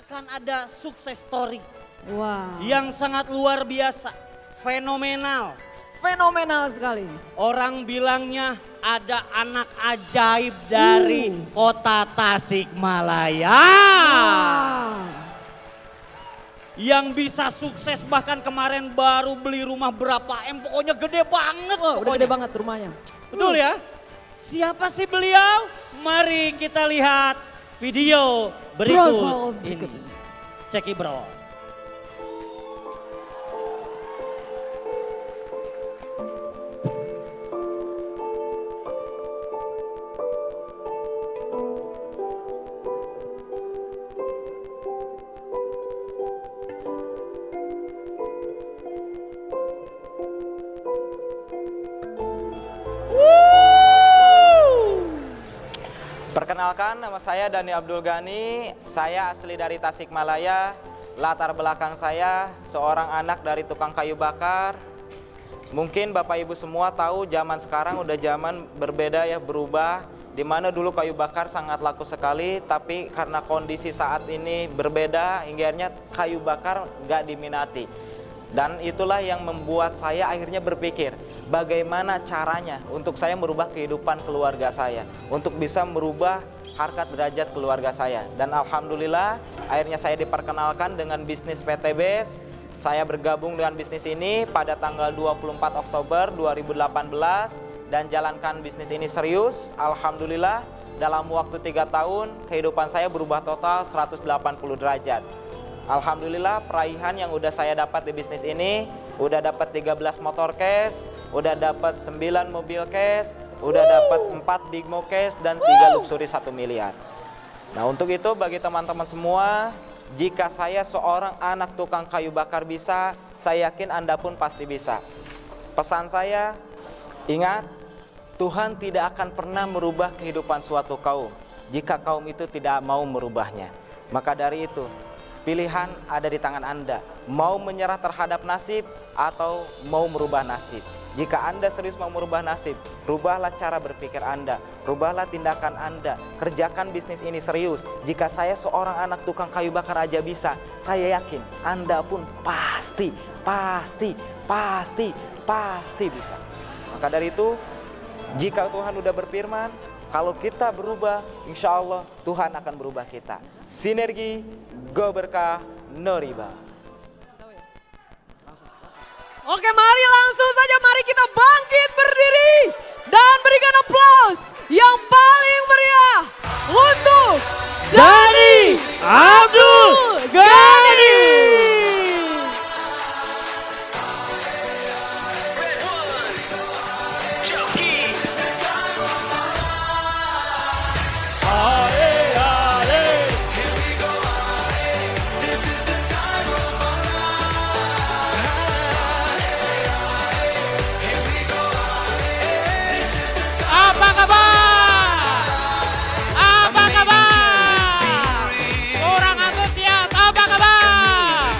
akan ada sukses story Wow. yang sangat luar biasa, fenomenal. Fenomenal sekali. Orang bilangnya ada anak ajaib dari kota Tasikmalaya. Wow. Yang bisa sukses bahkan kemarin baru beli rumah berapa M, pokoknya gede banget. Wah, udah gede banget rumahnya. Betul ya? Siapa sih beliau? Mari kita lihat video berikut ini. Ceki bro. Perkenalkan, nama saya Dani Abdul Ghani, saya asli dari Tasikmalaya. Latar belakang saya seorang anak dari tukang kayu bakar. Mungkin Bapak Ibu semua tahu zaman sekarang udah zaman berbeda ya, berubah. Dimana dulu kayu bakar sangat laku sekali, tapi karena kondisi saat ini berbeda, hingga kayu bakar gak diminati. Dan itulah yang membuat saya akhirnya berpikir, bagaimana caranya untuk saya merubah kehidupan keluarga saya, untuk bisa merubah harkat derajat keluarga saya. Dan alhamdulillah akhirnya saya diperkenalkan dengan bisnis PT BES. Saya bergabung dengan bisnis ini pada tanggal 24 Oktober 2018 dan jalankan bisnis ini serius. Alhamdulillah dalam waktu 3 tahun kehidupan saya berubah total 180 derajat. Alhamdulillah peraihan yang udah saya dapat di bisnis ini, udah dapat 13 motor cash, udah dapat 9 mobil cash, udah dapat 4 big mo cash dan 3 luxury 1 miliar. Nah, untuk itu bagi teman-teman semua, jika saya seorang anak tukang kayu bakar bisa, saya yakin Anda pun pasti bisa. Pesan saya, ingat, Tuhan tidak akan pernah merubah kehidupan suatu kaum jika kaum itu tidak mau merubahnya. Maka dari itu, pilihan ada di tangan Anda, mau menyerah terhadap nasib atau mau merubah nasib. Jika Anda serius mau merubah nasib, rubahlah cara berpikir Anda, rubahlah tindakan Anda, kerjakan bisnis ini serius. Jika saya seorang anak tukang kayu bakar aja bisa, saya yakin Anda pun pasti bisa. Maka dari itu, jika Tuhan udah berfirman, kalau kita berubah, insya Allah Tuhan akan berubah kita. Sinergi, go berkah, no riba. Oke, mari langsung saja mari kita bangkit berdiri dan berikan aplaus yang paling meriah untuk Dani Abdul Ghani. Apa kabar? Apa kabar? Kurang antusias, apa kabar?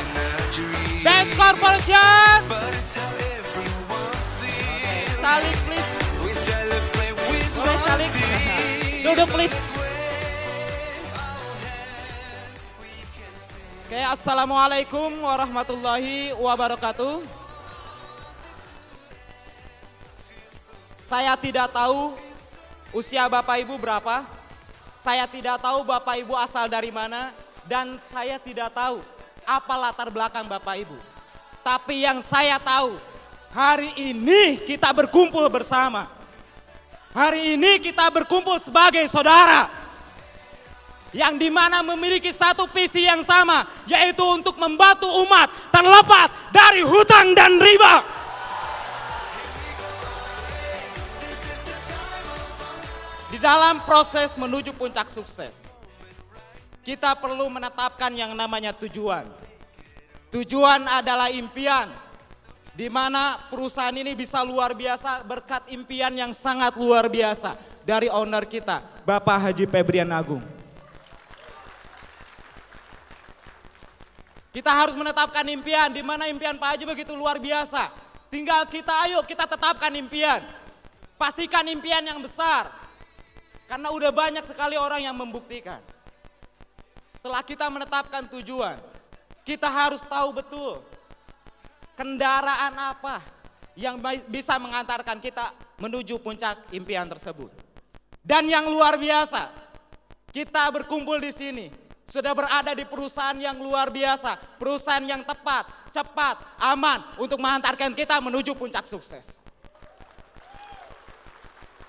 Best Corporation. Salik please. Boleh salik. Duduk please. Oke, assalamualaikum warahmatullahi wabarakatuh. Saya tidak tahu usia Bapak Ibu berapa, saya tidak tahu Bapak Ibu asal dari mana, dan saya tidak tahu apa latar belakang Bapak Ibu. Tapi yang saya tahu, hari ini kita berkumpul bersama. Hari ini kita berkumpul sebagai saudara. Yang dimana memiliki satu visi yang sama, yaitu untuk membantu umat terlepas dari hutang dan riba. Di dalam proses menuju puncak sukses, kita perlu menetapkan yang namanya tujuan. Tujuan adalah impian, di mana perusahaan ini bisa luar biasa berkat impian yang sangat luar biasa dari owner kita, Bapak Haji Febrian Agung. Kita harus menetapkan impian, di mana impian Pak Haji begitu luar biasa. Tinggal ayo kita tetapkan impian. Pastikan impian yang besar. Karena udah banyak sekali orang yang membuktikan. setelah kita menetapkan tujuan, kita harus tahu betul kendaraan apa yang bisa mengantarkan kita menuju puncak impian tersebut. Dan yang luar biasa, kita berkumpul di sini, sudah berada di perusahaan yang luar biasa, perusahaan yang tepat, cepat, aman untuk mengantarkan kita menuju puncak sukses.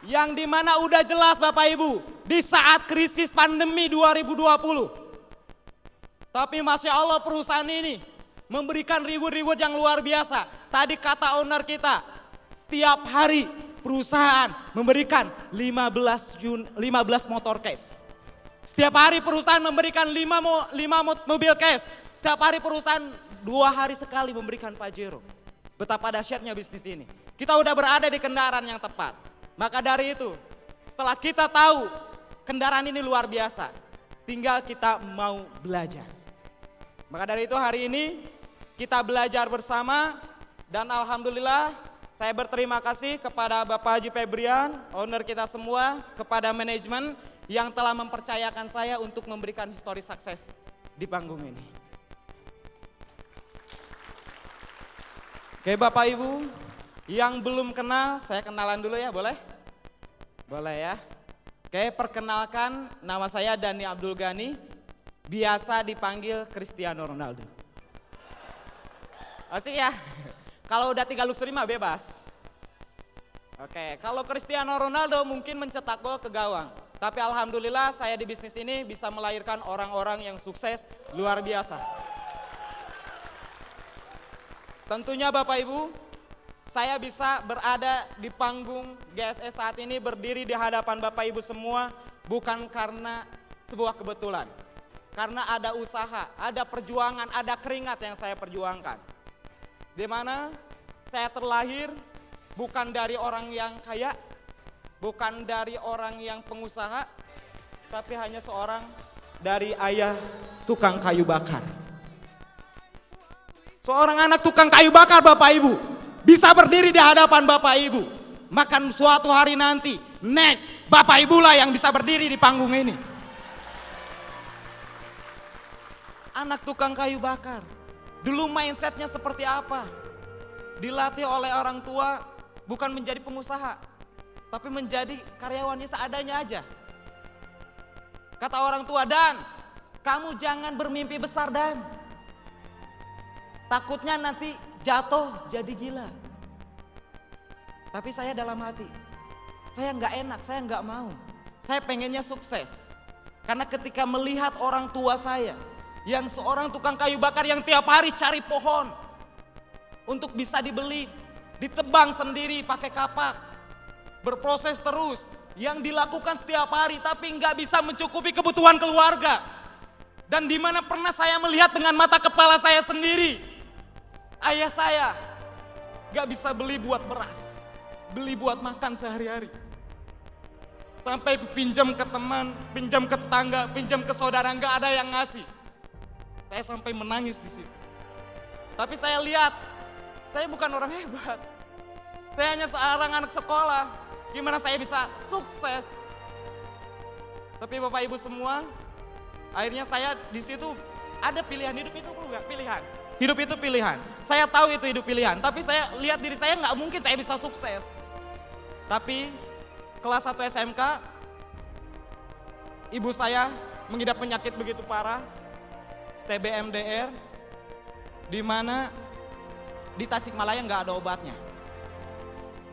Yang dimana udah jelas Bapak Ibu, di saat krisis pandemi 2020, tapi Masya Allah perusahaan ini memberikan reward yang luar biasa. Tadi kata owner kita, setiap hari perusahaan memberikan 15 motor cash. Setiap hari perusahaan memberikan 5 mobil cash. Setiap hari perusahaan 2 hari sekali memberikan Pajero. Betapa dahsyatnya bisnis ini. Kita udah berada di kendaraan yang tepat. Maka dari itu, setelah kita tahu kendaraan ini luar biasa, tinggal kita mau belajar. Maka dari itu hari ini kita belajar bersama dan alhamdulillah saya berterima kasih kepada Bapak Haji Febrian, owner kita semua, kepada manajemen yang telah mempercayakan saya untuk memberikan histori sukses di panggung ini. Oke Bapak Ibu, yang belum kenal saya kenalan dulu ya, boleh? Boleh ya. Oke, perkenalkan nama saya Dani Abdul Ghani. Biasa dipanggil Cristiano Ronaldo. Asik ya. Kalau udah 3 luxury mah bebas. Oke, kalau Cristiano Ronaldo mungkin mencetak gol ke gawang. Tapi alhamdulillah saya di bisnis ini bisa melahirkan orang-orang yang sukses luar biasa. Tentunya Bapak Ibu, saya bisa berada di panggung GSS saat ini, berdiri di hadapan Bapak Ibu semua bukan karena sebuah kebetulan. Karena ada usaha, ada perjuangan, ada keringat yang saya perjuangkan. Di mana saya terlahir bukan dari orang yang kaya, bukan dari orang yang pengusaha, tapi hanya seorang dari ayah tukang kayu bakar. Seorang anak tukang kayu bakar Bapak Ibu, bisa berdiri di hadapan Bapak Ibu. Makan suatu hari nanti, next, Bapak Ibu lah yang bisa berdiri di panggung ini. Anak tukang kayu bakar, dulu mindsetnya seperti apa? Dilatih oleh orang tua bukan menjadi pengusaha, tapi menjadi karyawannya seadanya aja. Kata orang tua, Dan, kamu jangan bermimpi besar Dan. Takutnya nanti jatuh jadi gila. Tapi saya dalam hati, saya nggak enak, saya nggak mau. Saya pengennya sukses. Karena ketika melihat orang tua saya, yang seorang tukang kayu bakar yang tiap hari cari pohon untuk bisa dibeli, ditebang sendiri pakai kapak, berproses terus, yang dilakukan setiap hari tapi nggak bisa mencukupi kebutuhan keluarga. Dan di mana pernah saya melihat dengan mata kepala saya sendiri, ayah saya nggak bisa beli buat beras, beli buat makan sehari-hari. Sampai pinjam ke teman, pinjam ke tetangga, pinjam ke saudara, nggak ada yang ngasih. Saya sampai menangis di situ. Tapi saya lihat, saya bukan orang hebat. Saya hanya seorang anak sekolah. Gimana saya bisa sukses? Tapi Bapak Ibu semua, akhirnya saya di situ ada pilihan. Hidup itu enggak pilihan. Hidup itu pilihan. Saya tahu itu hidup pilihan. Tapi saya lihat diri saya nggak mungkin saya bisa sukses. Tapi kelas 1 SMK, ibu saya mengidap penyakit begitu parah. TBMDR, di mana di Tasikmalaya nggak ada obatnya,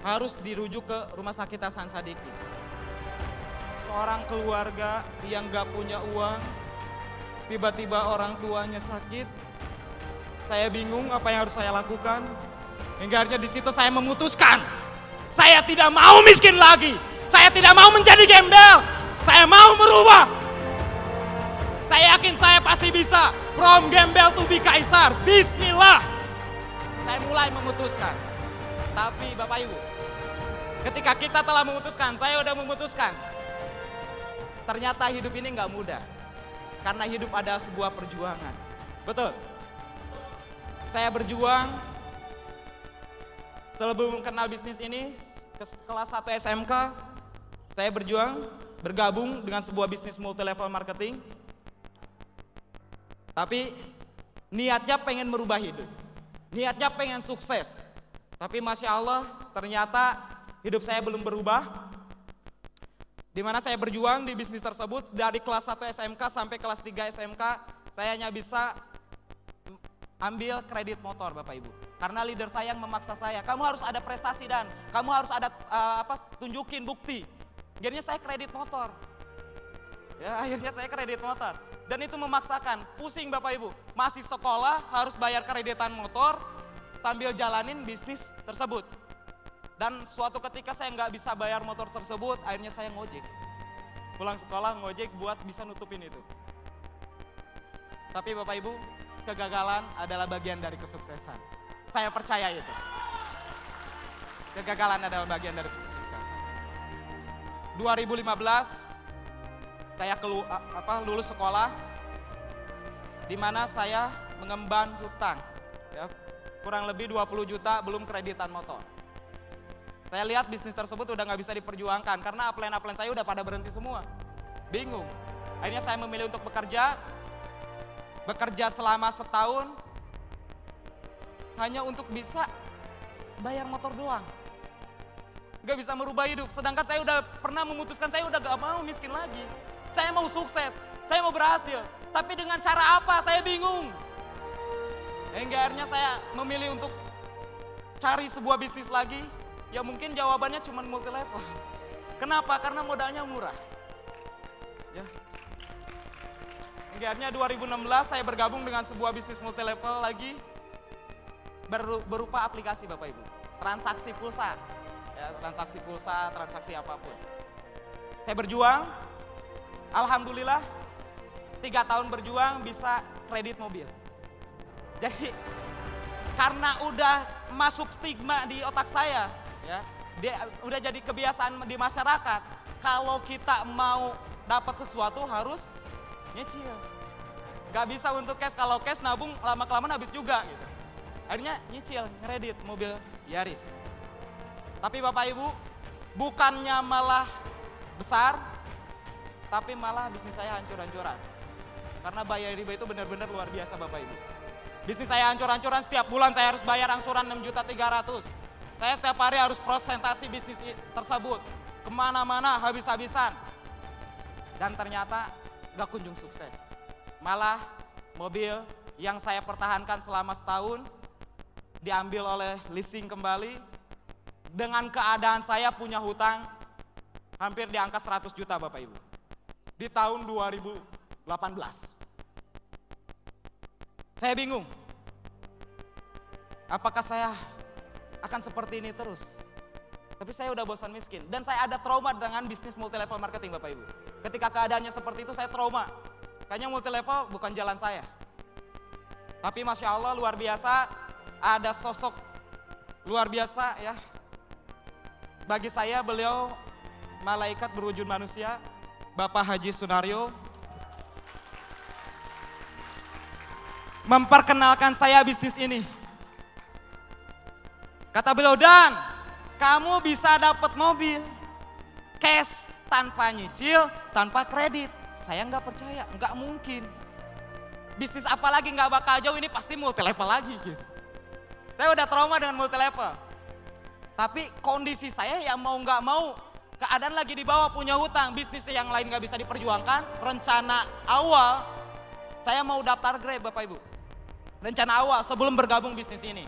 harus dirujuk ke Rumah Sakit Hasan Sadikin. Seorang keluarga yang nggak punya uang, tiba-tiba orang tuanya sakit. Saya bingung apa yang harus saya lakukan. Hingga akhirnya di situ saya memutuskan, saya tidak mau miskin lagi, saya tidak mau menjadi gembel, saya mau merubah. Saya yakin saya pasti bisa. From gembel to be kaisar. Bismillah. Saya mulai memutuskan. Tapi Bapak Ibu, ketika kita telah memutuskan, saya udah memutuskan. Ternyata hidup ini nggak mudah. Karena hidup ada sebuah perjuangan. Betul. Saya berjuang sebelum kenal bisnis ini, kelas 1 SMK, saya berjuang bergabung dengan sebuah bisnis multi level marketing. Tapi niatnya pengen merubah hidup. Niatnya pengen sukses. Tapi Masya Allah ternyata hidup saya belum berubah. Dimana saya berjuang di bisnis tersebut dari kelas 1 SMK sampai kelas 3 SMK. Saya hanya bisa ambil kredit motor Bapak Ibu. Karena leader saya yang memaksa saya, kamu harus ada prestasi dan kamu harus ada tunjukin bukti. Akhirnya saya kredit motor. Ya, akhirnya saya kredit motor. Dan itu memaksakan, pusing Bapak Ibu. Masih sekolah harus bayar kreditan motor sambil jalanin bisnis tersebut. Dan suatu ketika saya nggak bisa bayar motor tersebut, akhirnya saya ngojek. Pulang sekolah ngojek buat bisa nutupin itu. Tapi Bapak Ibu, kegagalan adalah bagian dari kesuksesan. Saya percaya itu. Kegagalan adalah bagian dari kesuksesan. 2015 saya lulus sekolah, di mana saya mengemban hutang, ya, kurang lebih 20 juta belum kreditan motor. Saya lihat bisnis tersebut udah nggak bisa diperjuangkan karena upline saya udah pada berhenti semua. Bingung. Akhirnya saya memilih untuk bekerja selama setahun hanya untuk bisa bayar motor doang. Gak bisa merubah hidup, sedangkan saya udah pernah memutuskan saya udah gak mau miskin lagi. Saya mau sukses, saya mau berhasil, tapi dengan cara apa saya bingung. Hingga akhirnya saya memilih untuk cari sebuah bisnis lagi, ya mungkin jawabannya cuma multi level. Kenapa? Karena modalnya murah. Ya. Hingga akhirnya 2016 saya bergabung dengan sebuah bisnis multi level lagi, berupa aplikasi Bapak Ibu, transaksi pulsa, ya, transaksi apapun. Saya berjuang, alhamdulillah 3 tahun berjuang bisa kredit mobil. Jadi karena udah masuk stigma di otak saya, ya, udah jadi kebiasaan di masyarakat, kalau kita mau dapat sesuatu harus nyicil. Gak bisa untuk cash, kalau cash nabung lama-kelamaan habis juga gitu. Akhirnya nyicil, kredit mobil Yaris. Tapi Bapak Ibu, bukannya malah besar, tapi malah bisnis saya hancur-hancuran. Karena bayar riba itu benar-benar luar biasa Bapak Ibu. Bisnis saya hancur-hancuran, setiap bulan saya harus bayar angsuran 6.300.000. Saya setiap hari harus presentasi bisnis tersebut. Kemana-mana habis-habisan. Dan ternyata gak kunjung sukses. Malah mobil yang saya pertahankan selama setahun diambil oleh leasing kembali. Dengan keadaan saya punya hutang hampir di angka 100 juta Bapak Ibu. Di tahun 2018. Saya bingung. Apakah saya akan seperti ini terus? Tapi saya udah bosan miskin. Dan saya ada trauma dengan bisnis multi level marketing Bapak Ibu. Ketika keadaannya seperti itu saya trauma. Kayaknya multi level bukan jalan saya. Tapi Masya Allah luar biasa. Ada sosok luar biasa ya. Bagi saya beliau malaikat berwujud manusia, Bapak Haji Sunario. Memperkenalkan saya bisnis ini. Kata beliau, Dan, kamu bisa dapat mobil cash tanpa nyicil, tanpa kredit. Saya nggak percaya, nggak mungkin. Bisnis apa lagi nggak bakal jauh, ini pasti multi level lagi gitu. Saya udah trauma dengan multi level. Tapi kondisi saya yang mau nggak mau, keadaan lagi di bawah punya hutang, bisnis yang lain nggak bisa diperjuangkan. Rencana awal, saya mau daftar Grab Bapak Ibu. Rencana awal sebelum bergabung bisnis ini.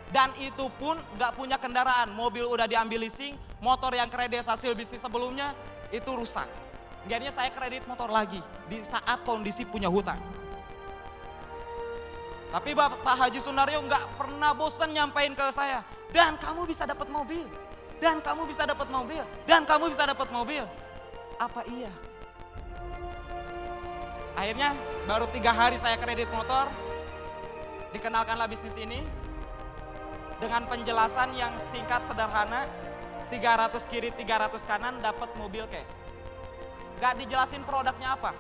Dan itu pun nggak punya kendaraan, mobil udah diambil leasing, motor yang kredit hasil bisnis sebelumnya itu rusak. Jadinya saya kredit motor lagi di saat kondisi punya hutang. Tapi Bapak Haji Sunario nggak pernah bosan nyampein ke saya, Dan kamu bisa dapat mobil, Dan kamu bisa dapat mobil, Dan kamu bisa dapat mobil. Apa iya? Akhirnya baru 3 hari saya kredit motor, dikenalkanlah bisnis ini dengan penjelasan yang singkat sederhana, 300 kiri 300 kanan dapat mobil cash. Gak dijelasin produknya apa.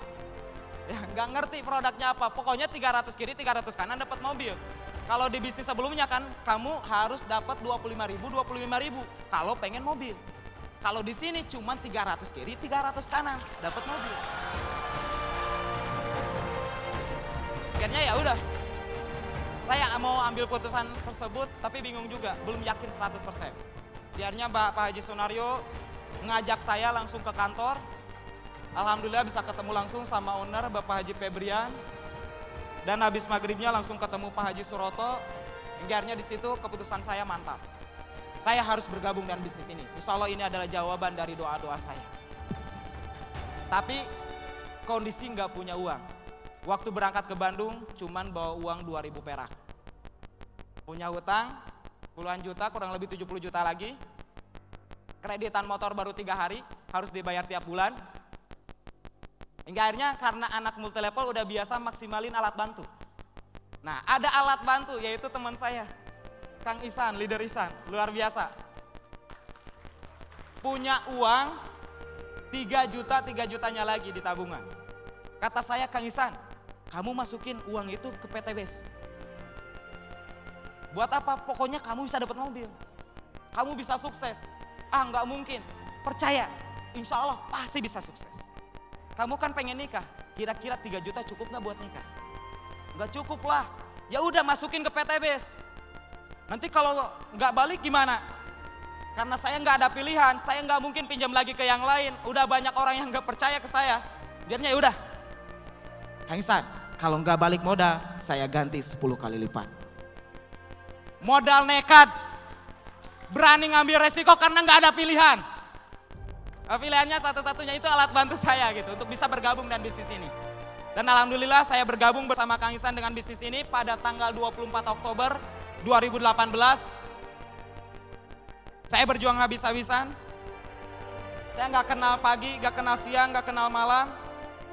Ya, gak ngerti produknya apa, pokoknya 300 kiri 300 kanan dapat mobil. Kalau di bisnis sebelumnya kan kamu harus dapat 25.000 kalau pengen mobil. Kalau di sini cuma 300 kiri 300 kanan dapat mobil. Akhirnya ya udah. Saya mau ambil putusan tersebut tapi bingung juga, belum yakin 100%. Akhirnya Pak Haji Sunario ngajak saya langsung ke kantor. Alhamdulillah bisa ketemu langsung sama owner Bapak Haji Febrian. Dan habis maghribnya langsung ketemu Pak Haji Suroto. Akhirnya di situ keputusan saya mantap. Saya harus bergabung dengan bisnis ini. Insya Allah ini adalah jawaban dari doa-doa saya. Tapi kondisi nggak punya uang. Waktu berangkat ke Bandung cuman bawa uang 2.000 perak. Punya hutang puluhan juta, kurang lebih 70 juta lagi. Kreditan motor baru 3 hari, harus dibayar tiap bulan. Hingga akhirnya karena anak multilevel udah biasa maksimalin alat bantu. Nah, ada alat bantu yaitu teman saya, Kang Isan, leader Isan, luar biasa. Punya uang 3 juta, 3 jutanya lagi di tabungan. Kata saya, Kang Isan, kamu masukin uang itu ke PTBS. Buat apa? Pokoknya kamu bisa dapat mobil. Kamu bisa sukses. Ah, nggak mungkin. Percaya, insya Allah pasti bisa sukses. Kamu kan pengen nikah, kira-kira 3 juta cukup nggak buat nikah? Nggak cukup lah. Ya udah masukin ke PTBS. Nanti kalau nggak balik gimana? Karena saya nggak ada pilihan, saya nggak mungkin pinjam lagi ke yang lain. Udah banyak orang yang nggak percaya ke saya. Biarnya ya udah. Kang Isan, kalau nggak balik modal, saya ganti 10 kali lipat. Modal nekat, berani ngambil resiko karena nggak ada pilihan. Pilihannya satu-satunya itu alat bantu saya gitu untuk bisa bergabung dengan bisnis ini. Dan alhamdulillah saya bergabung bersama Kang Isan dengan bisnis ini pada tanggal 24 Oktober 2018. Saya berjuang habis-habisan. Saya nggak kenal pagi, nggak kenal siang, nggak kenal malam.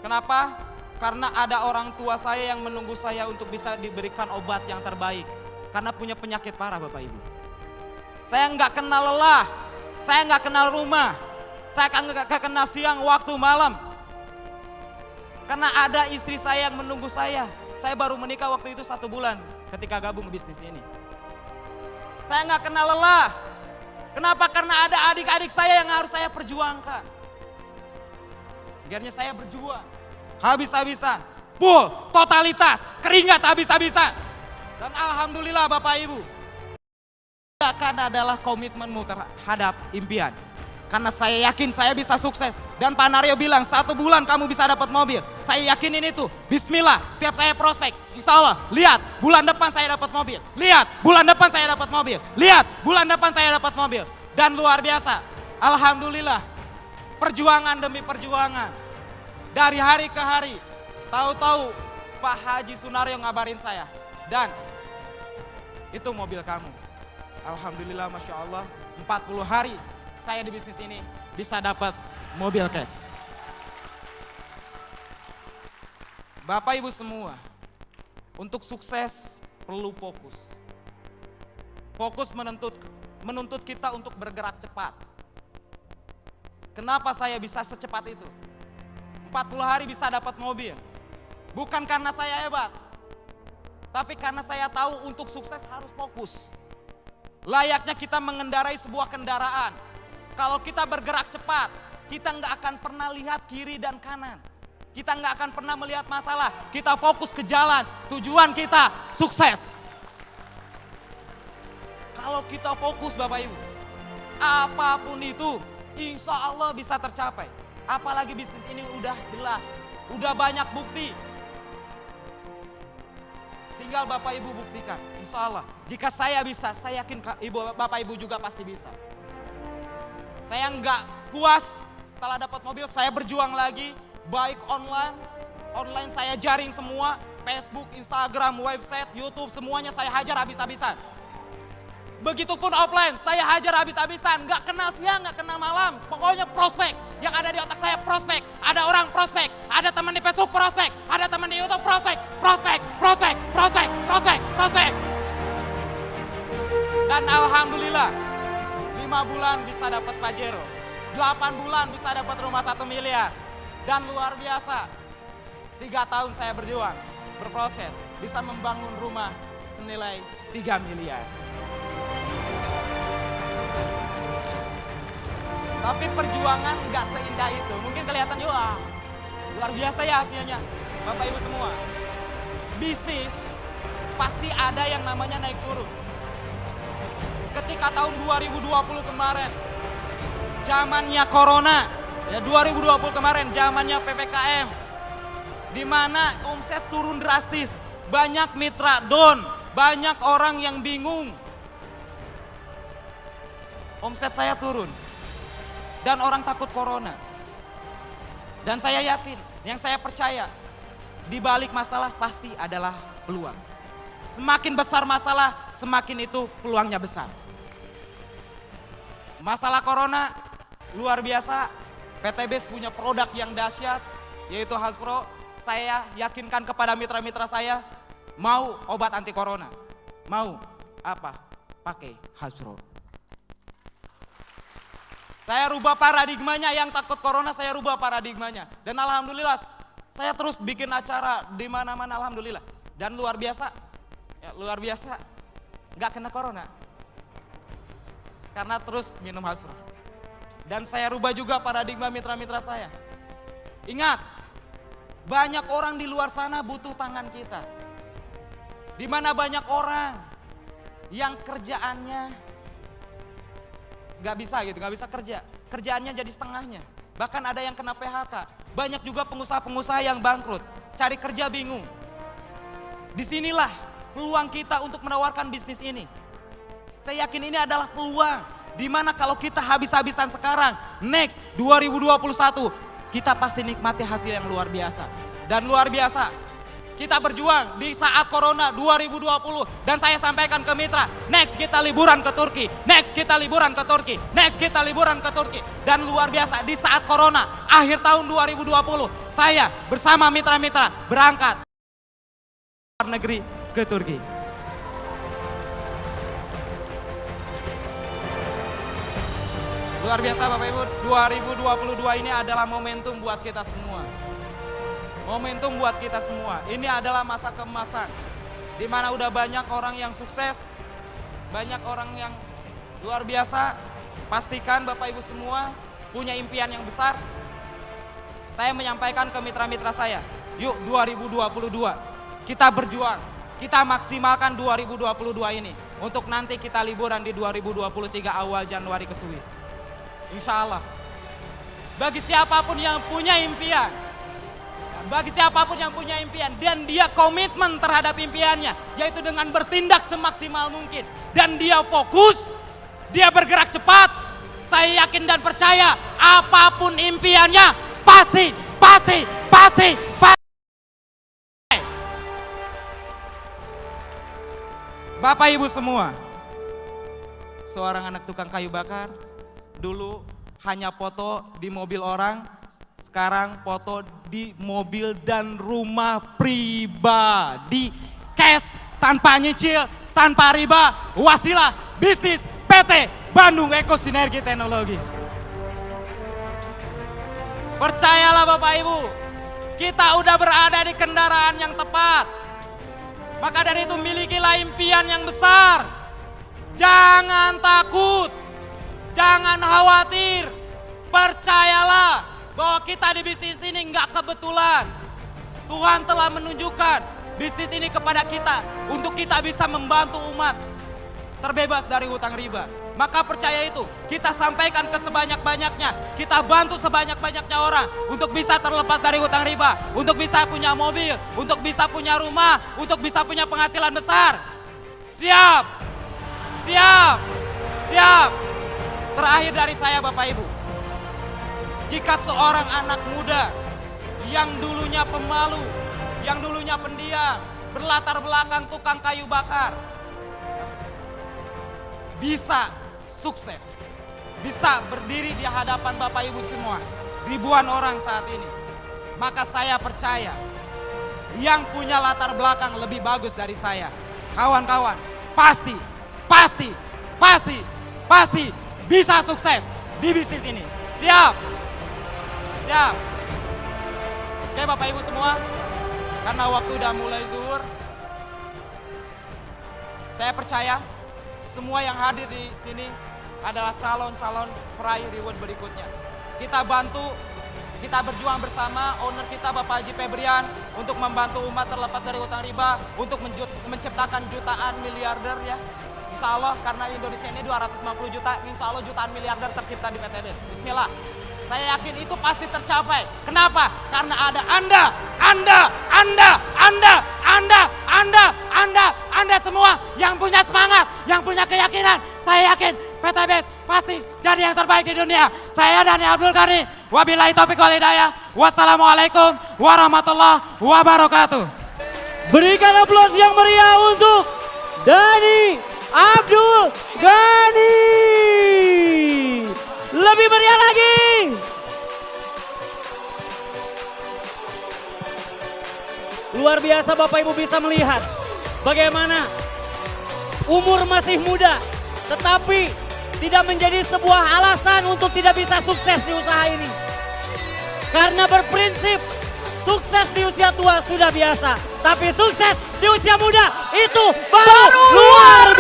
Kenapa? Karena ada orang tua saya yang menunggu saya untuk bisa diberikan obat yang terbaik. Karena punya penyakit parah Bapak Ibu. Saya nggak kenal lelah, saya nggak kenal rumah, saya nggak kenal siang, waktu, malam. Karena ada istri saya yang menunggu saya. Saya baru menikah waktu itu 1 bulan ketika gabung bisnis ini. Saya nggak kenal lelah. Kenapa? Karena ada adik-adik saya yang harus saya perjuangkan. Akhirnya saya berjuang. Habis-habisan, full, totalitas, keringat habis-habisan. Dan alhamdulillah Bapak Ibu, akan adalah komitmenmu terhadap impian. Karena saya yakin saya bisa sukses. Dan Pak Naryo bilang 1 bulan kamu bisa dapat mobil. Saya yakinin itu, bismillah, setiap saya prospek. Insya Allah, lihat bulan depan saya dapat mobil. Lihat bulan depan saya dapat mobil. Lihat bulan depan saya dapat mobil. Dan luar biasa, alhamdulillah, perjuangan demi perjuangan. Dari hari ke hari, tahu-tahu Pak Haji Sunario ngabarin saya. Dan itu mobil kamu. Alhamdulillah, Masya Allah, 40 hari saya di bisnis ini bisa dapat mobil cash. Bapak Ibu semua, untuk sukses perlu fokus. Fokus menuntut kita untuk bergerak cepat. Kenapa saya bisa secepat itu? 40 hari bisa dapat mobil. Bukan karena saya hebat, tapi karena saya tahu untuk sukses harus fokus. Layaknya kita mengendarai sebuah kendaraan. Kalau kita bergerak cepat, kita nggak akan pernah lihat kiri dan kanan. Kita nggak akan pernah melihat masalah. Kita fokus ke jalan, tujuan kita sukses. Kalau kita fokus Bapak Ibu, apapun itu insya Allah bisa tercapai. Apalagi bisnis ini udah jelas, udah banyak bukti. Tinggal Bapak Ibu buktikan, insya Allah. Jika saya bisa, saya yakin Bapak Ibu juga pasti bisa. Saya nggak puas setelah dapat mobil, saya berjuang lagi. Baik online saya jaring semua. Facebook, Instagram, website, YouTube, semuanya saya hajar habis-habisan. Begitupun offline, saya hajar habis-habisan. Nggak kenal siang, nggak kenal malam. Pokoknya prospek. Yang ada di otak saya prospek. Ada orang prospek. Ada teman di Facebook prospek. Ada teman di YouTube prospek. Prospek, prospek, prospek, prospek, prospek. Dan alhamdulillah, 5 bulan bisa dapat Pajero. 8 bulan bisa dapat rumah 1 miliar. Dan luar biasa, 3 tahun saya berjuang, berproses, bisa membangun rumah senilai 3 miliar. Tapi perjuangan nggak seindah itu. Mungkin kelihatan, wah luar biasa ya hasilnya, Bapak Ibu semua. bisnis pasti ada yang namanya naik turun. Ketika tahun 2020 kemarin, zamannya corona, ya 2020 kemarin zamannya PPKM, di mana omset turun drastis, banyak mitra down, banyak orang yang bingung. Omset saya turun dan orang takut corona. Dan saya yakin, yang saya percaya, di balik masalah pasti adalah peluang. Semakin besar masalah, semakin itu peluangnya besar. Masalah corona luar biasa, PT BES punya produk yang dahsyat, yaitu Hasbro. Saya yakinkan kepada mitra-mitra saya, mau obat anti corona, mau apa? Pakai Hasbro. Saya rubah paradigmanya, yang takut corona saya rubah paradigmanya. Dan alhamdulillah saya terus bikin acara di mana-mana, alhamdulillah. Dan luar biasa, ya luar biasa, nggak kena corona. Karena terus minum Hasbro. Dan saya rubah juga paradigma mitra-mitra saya. Ingat, banyak orang di luar sana butuh tangan kita. Di mana banyak orang yang kerjaannya gak bisa kerja. Kerjaannya jadi setengahnya. Bahkan ada yang kena PHK. Banyak juga pengusaha-pengusaha yang bangkrut. Cari kerja bingung. Disinilah peluang kita untuk menawarkan bisnis ini. Saya yakin ini adalah peluang. Dimana kalau kita habis-habisan sekarang, next 2021, kita pasti nikmati hasil yang luar biasa. Dan luar biasa, kita berjuang di saat Corona 2020. Dan saya sampaikan ke mitra, next kita liburan ke Turki, next kita liburan ke Turki, next kita liburan ke Turki. Dan luar biasa, di saat Corona, akhir tahun 2020, saya bersama mitra-mitra berangkat ke luar negeri, ke Turki. Luar biasa Bapak Ibu, 2022 ini adalah momentum buat kita semua. Momentum buat kita semua. Ini adalah masa keemasan, di mana udah banyak orang yang sukses, banyak orang yang luar biasa. Pastikan Bapak Ibu semua punya impian yang besar. Saya menyampaikan ke mitra-mitra saya, yuk 2022 kita berjuang, kita maksimalkan 2022 ini untuk nanti kita liburan di 2023 awal Januari ke Swiss. Insya Allah. Bagi siapapun yang punya impian, dan dia komitmen terhadap impiannya, yaitu dengan bertindak semaksimal mungkin, dan dia fokus, dia bergerak cepat, saya yakin dan percaya apapun impiannya pasti. Bapak Ibu semua, seorang anak tukang kayu bakar dulu hanya foto di mobil orang, sekarang foto di mobil dan rumah pribadi, cash, tanpa nyicil, tanpa riba, wasilah bisnis PT Bandung Eko Sinergi Teknologi. Percayalah Bapak Ibu, kita udah berada di kendaraan yang tepat. Maka dari itu milikilah impian yang besar. Jangan takut, jangan khawatir. Percayalah bahwa kita di bisnis ini nggak kebetulan. Tuhan telah menunjukkan bisnis ini kepada kita untuk kita bisa membantu umat terbebas dari hutang riba. Maka percaya itu, kita sampaikan ke sebanyak-banyaknya, kita bantu sebanyak-banyaknya orang untuk bisa terlepas dari hutang riba, untuk bisa punya mobil, untuk bisa punya rumah, untuk bisa punya penghasilan besar. Siap. Terakhir dari saya Bapak Ibu, jika seorang anak muda yang dulunya pemalu, yang dulunya pendiam, berlatar belakang tukang kayu bakar, bisa sukses, bisa berdiri di hadapan Bapak Ibu semua, ribuan orang saat ini, maka saya percaya yang punya latar belakang lebih bagus dari saya, kawan-kawan, pasti bisa sukses di bisnis ini. Siap. Oke Bapak Ibu semua, karena waktu udah mulai zuhur, saya percaya semua yang hadir di sini adalah calon-calon peraih reward berikutnya. Kita bantu, Kita berjuang bersama owner kita Bapak Haji Febrian untuk membantu umat terlepas dari hutang riba, untuk menciptakan jutaan miliarder ya. Insya Allah karena Indonesia ini 250 juta, insya Allah jutaan miliarder tercipta di PT BES. Bismillah. Saya yakin itu pasti tercapai. Kenapa? Karena ada Anda semua yang punya semangat, yang punya keyakinan. Saya yakin PT BES pasti jadi yang terbaik di dunia. Saya Dani Abdul Ghani. Wabillahi taufiq wal hidayah. Wassalamualaikum warahmatullahi wabarakatuh. Berikan aplaus yang meriah untuk Dani Abdul Ghani. Lebih meriah lagi. Luar biasa Bapak Ibu bisa melihat bagaimana umur masih muda tetapi tidak menjadi sebuah alasan untuk tidak bisa sukses di usaha ini. Karena berprinsip sukses di usia tua sudah biasa, tapi sukses di usia muda itu baru luar